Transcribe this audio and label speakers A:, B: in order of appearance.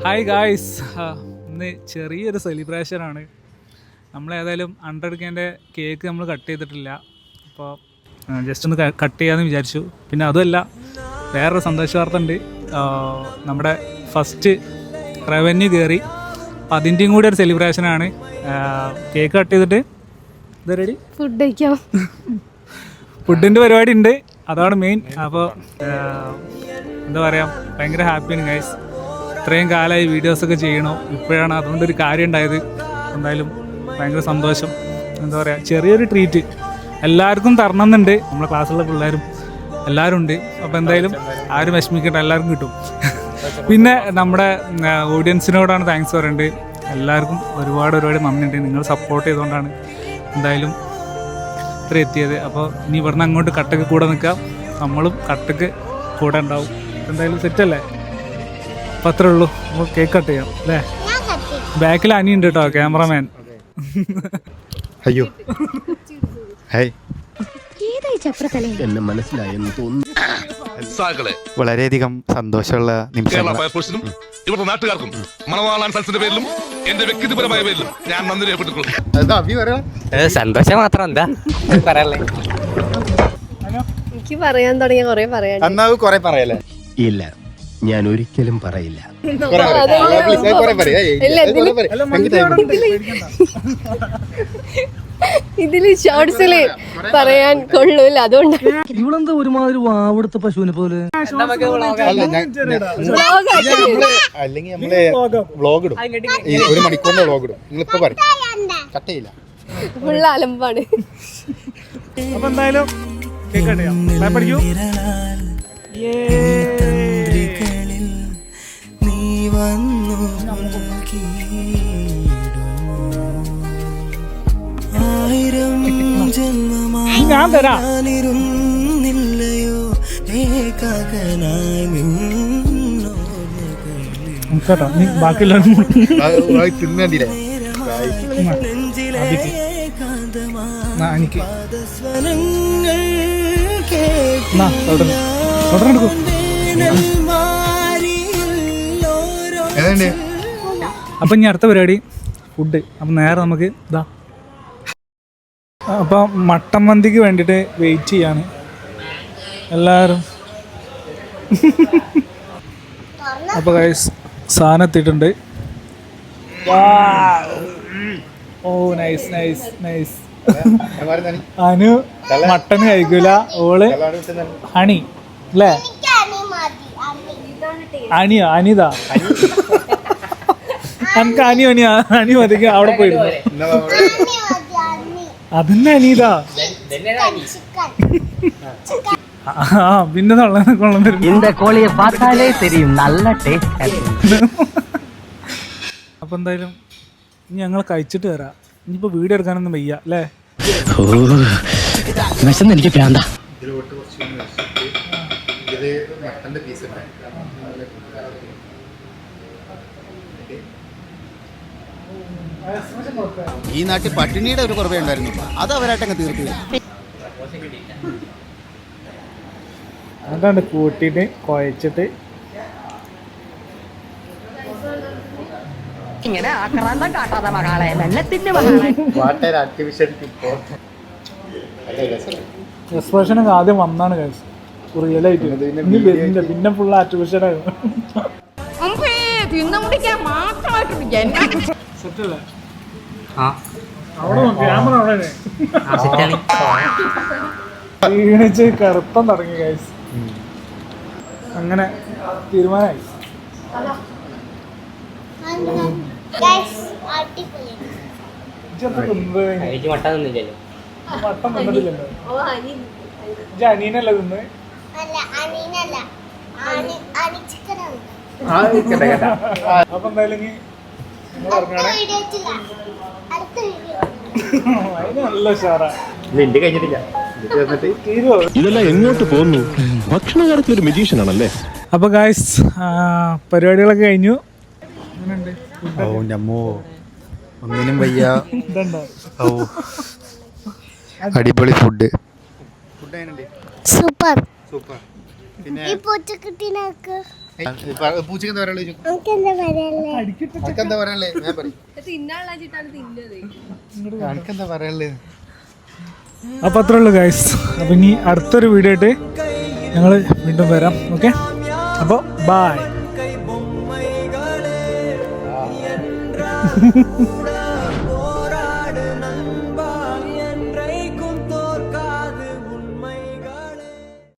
A: Hi guys, ഇന്ന് ചെറിയൊരു സെലിബ്രേഷനാണ്. നമ്മളേതായാലും 100Kൻ്റെ cake നമ്മൾ കട്ട് ചെയ്തിട്ടില്ല. അപ്പോൾ ജസ്റ്റ് ഒന്ന് കട്ട് ചെയ്യാമെന്ന് വിചാരിച്ചു. പിന്നെ അതുമല്ല, വേറൊരു സന്തോഷ വാർത്ത ഉണ്ട്. നമ്മുടെ ഫസ്റ്റ് റവന്യൂ കയറി. അപ്പോൾ അതിൻ്റെയും കൂടി ഒരു സെലിബ്രേഷനാണ്. കേക്ക് കട്ട് ചെയ്തിട്ട് ഇത് റെഡി
B: ഫുഡ് കഴിക്കാം.
A: ഫുഡിൻ്റെ പരിപാടി ഉണ്ട്, അതാണ് മെയിൻ. അപ്പോൾ എന്താ പറയുക, ഭയങ്കര ഹാപ്പിയാണ് ഗൈസ്. ഇത്രയും കാലമായി വീഡിയോസൊക്കെ ചെയ്യണോ, ഇപ്പോഴാണ് അതുകൊണ്ടൊരു കാര്യം ഉണ്ടായത്. എന്തായാലും ഭയങ്കര സന്തോഷം. എന്താ പറയുക, ചെറിയൊരു ട്രീറ്റ് എല്ലാവർക്കും തരണമെന്നുണ്ട്. നമ്മളെ ക്ലാസ്സിലുള്ള പിള്ളേരും എല്ലാവരും ഉണ്ട്. അപ്പോൾ എന്തായാലും ആരും വിഷമിക്കട്ടെ, എല്ലാവർക്കും കിട്ടും. പിന്നെ നമ്മുടെ ഓഡിയൻസിനോടാണ് താങ്ക്സ് പറയേണ്ടത്. എല്ലാവർക്കും ഒരുപാട് നന്ദിയുണ്ട്. നിങ്ങൾ സപ്പോർട്ട് ചെയ്തുകൊണ്ടാണ് എന്തായാലും ഇത്ര എത്തിയത്. അപ്പോൾ ഇനി ഇവിടുന്ന് അങ്ങോട്ട് കട്ടക്ക് കൂടെ നിൽക്കാം, നമ്മളും കട്ടക്ക് കൂടെ ഉണ്ടാവും. എന്തായാലും സെറ്റല്ലേ? അപ്പം അത്രേ ഉള്ളൂ. അപ്പോൾ കേക്ക് കട്ട് ചെയ്യാം അല്ലേ? ബാക്കിൽ അനിയുണ്ട് കേട്ടോ, ക്യാമറമാൻ.
C: അയ്യോ
D: എന്നെ മനസ്സിലായെന്ന് തോന്നുന്നു.
C: വളരെയധികം സന്തോഷമുള്ള നിമിഷങ്ങൾ.
E: ഇവിടുത്തെ നാട്ടുകാർക്കും മണവാളാൻ സൽസിന്റെ പേരിലും എന്റെ വ്യക്തിപരമായ പേരിലും ഞാൻ നന്ദി രേഖപ്പെടുത്തിക്കൊള്ളുന്നു.
D: സന്തോഷം മാത്രം. എന്താ പറയാ?
B: എനിക്ക് പറയാൻ തുടങ്ങിയ കൊറേ
C: പറയല്ലേ?
D: ഇല്ല, ഞാൻ ഒരിക്കലും പറയില്ല.
B: ഇതില് ഷോർട്സില് പറയാൻ കൊള്ളൂല, അതുകൊണ്ടാണ്.
F: ഇവളെന്താ ഒരുമാതിരി വാവെടുത്ത പശുവിനെ പോലെ.
C: അല്ലെങ്കിൽ നമ്മള് വ്ളോഗ് ഇടും, 1 മണിക്കൂറിന്റെ വ്ളോഗ് ഇടും. നിങ്ങളിപ്പോ പറയും കട്ടയില്ല,
B: ഫുള്ള് അലമ്പാണ്.
A: അപ്പോൾ എന്തായാലും കേക്ക് കട്ട് ചെയ്യാം. പഠിക്കൂ. ഞാൻ തരാം. കേട്ടോ, നീ ബാക്കിയുള്ള
C: തിന്നണ്ടില്ലേ?
A: എനിക്ക് അപ്പം ഇനി അടുത്ത പരിപാടി ഫുഡ്. അപ്പം നേരെ നമുക്ക് ഇതാ, അപ്പം മട്ടൻ മന്തിക്ക് വേണ്ടിയിട്ട് വെയിറ്റ് ചെയ്യാണ് എല്ലാവരും. അപ്പോൾ ഗൈസ്, സാധനം എത്തിയിട്ടുണ്ട്. Oh nice nice nice. Anu mutton കഴിക്കൂല, ഓള് ഹണി അല്ലേ? അനിയോ? അനിതാ? എനിക്ക് അനി മതിക്ക് അവിടെ പോയിരുന്നു. അതന്നെ അനീതാ. പിന്നെ അപ്പൊ എന്തായാലും ഇനി ഞങ്ങൾ കഴിച്ചിട്ട് വരാം. ഇനിയിപ്പോ വീഡിയോ എടുക്കാനൊന്നും വയ്യ അല്ലേ?
D: എനിക്ക് പ്രാന്ത.
C: ഈ നാട്ടിൽ പട്ടിണിയുടെ ഒരു കുറവേ ഉണ്ടായിരുന്നു, അത് അവരായിട്ടങ്ങ് തീർത്തില്ല.
A: അതാണ് കൂട്ടിട്ട് കുഴച്ചിട്ട്
G: ഇങ്ങനെ ആക്രാന്തം കാട്ടാതെ മകളെ, വെള്ളത്തിന്റെ
A: എക്സ്പ്രഷനൊക്കെ ആദ്യം വന്നാണ് റിയലായിട്ട്. ഇനി വരുന്നില്ല, പിന്നെ ഫുൾ ആർട്ടിഫിഷ്യലാണ്. സെറ്റല്ലേ? അവിടെ ക്യാമറ അവിടെ ക്ഷീണിച്ച് കറുപ്പം തുടങ്ങി ഗൈസ്. അങ്ങനെ തീരുമാനമായി. മട്ടൻ തിന്നിട്ടില്ലല്ലോ. അനീനല്ലേ തിന്ന്? അപ്പൊ എന്തായാലും നല്ല ഉഷാറാ.
E: ഇതെല്ലാം എങ്ങോട്ട് പോകുന്നു? ഭക്ഷണകാലത്തിൽ ഒരു മെജീഷ്യൻ ആണല്ലേ.
A: അപ്പൊ ഗായ്സ്, പരിപാടികളൊക്കെ കഴിഞ്ഞു.
C: ഒന്നിനും വയ്യ. അടിപൊളി ഫുഡ്.
B: സൂപ്പർ.
C: പിന്നെ പൂച്ചക്ക് എന്താ പറയാനുള്ളത്? എന്താ പറയാനുള്ളത്? ഞാൻ പറയും. എനിക്കെന്താ പറയാനുള്ളത്?
A: അപ്പോൾ അത്രേ ഉള്ളൂ ഗൈസ്. അപ്പോൾ ഇനി അടുത്തൊരു വീഡിയോ ആയിട്ട് ഞങ്ങൾ വീണ്ടും വരാം. ഓക്കെ, അപ്പോൾ ബൈ.